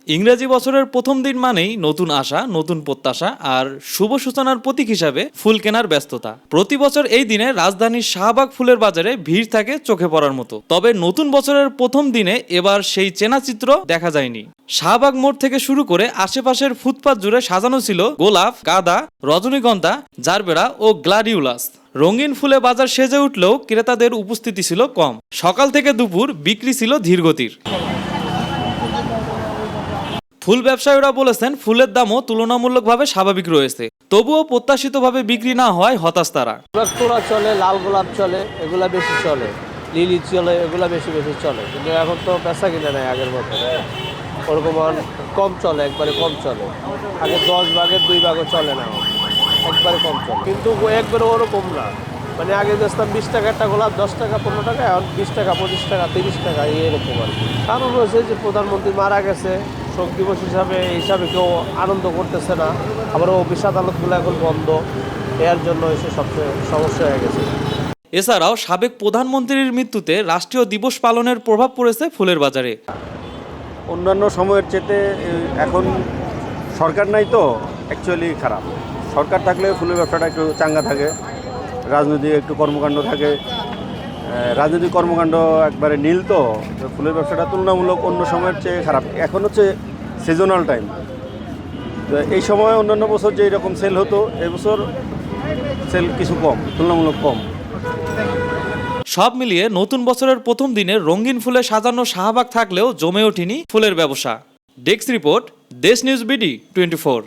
ইংরেজি বছরের প্রথম দিন মানেই নতুন আশা, নতুন প্রত্যাশা আর শুভ সূচনার প্রতীক হিসাবে ফুল কেনার ব্যস্ততা। প্রতি বছর এই দিনে রাজধানীর শাহবাগ ফুলের বাজারে ভিড় থাকে চোখে পড়ার মতো। তবে নতুন বছরের প্রথম দিনে এবার সেই চেনা চিত্র দেখা যায়নি। শাহবাগ মোড় থেকে শুরু করে আশেপাশের ফুটপাত জুড়ে সাজানো ছিল গোলাপ, গাঁদা, রজনীগন্ধা, জারবেরা ও গ্লাডিউলাস। রঙিন ফুলে বাজার সেজে উঠলেও ক্রেতাদের উপস্থিতি ছিল কম। সকাল থেকে দুপুর বিক্রি ছিল ধীরগতির। ফুল ব্যবসায়ীরা বলেছেন, ফুলের দামও তুলনামূলকভাবে স্বাভাবিক রয়েছে। তবুও প্রত্যাশিতভাবে বিক্রি না হয় হতাশ তারা। তোড়া চলে, লাল গোলাপ চলে, এগুলা বেশি চলে, লিলি চলে, এগুলা বেশি চলে। কিন্তু এখন তো বেচা কিনে নাই আগের মতো, ওরকম কম চলে, একবারে কম চলে। আগে 10 ভাগের 2 ভাগও চলে না, একবারে কম চলে। কিন্তু একবারে ওরকম না, মানে আগে দেখতাম 20 টাকা একটা গোলাপ, 10 টাকা 15 টাকা, এখন 20 টাকা 25 টাকা 30 টাকা এরকম আর কি। কারণ হয়েছে যে প্রধানমন্ত্রী মারা গেছে, শোক দিবস হিসাবে কেউ আনন্দ করতেছে না। আবার অফিস আদালতগুলো এখন বন্ধ, এর জন্য এসে সবচেয়ে সমস্যা হয়ে গেছে। এছাড়াও সাবেক প্রধানমন্ত্রীর মৃত্যুতে রাষ্ট্রীয় দিবস পালনের প্রভাব পড়েছে ফুলের বাজারে। অন্যান্য সময়ের চেয়ে এখন সরকার নাই তো অ্যাকচুয়ালি খারাপ। সরকার থাকলে ফুলের ব্যবসাটা একটু চাঙ্গা থাকে, রাজনৈতিক একটু কর্মকাণ্ড থাকে, রাজনৈতিক কর্মকাণ্ড একবারে নীল, তো ফুলের ব্যবসাটা তুলনামূলক অন্য সময়ের চেয়ে খারাপ। এখন হচ্ছে সিজনাল টাইম, তো এই সময় অন্যান্য বছর যে এরকম সেল হতো, এবছর সেল কিছু কম, তুলনামূলক কম। সব মিলিয়ে নতুন বছরের প্রথম দিনে রঙিন ফুলে সাজানো শাহবাগ থাকলেও জমে ওঠেনি ফুলের ব্যবসা। ডেস্ক রিপোর্ট, দেশ নিউজ বিডি 24।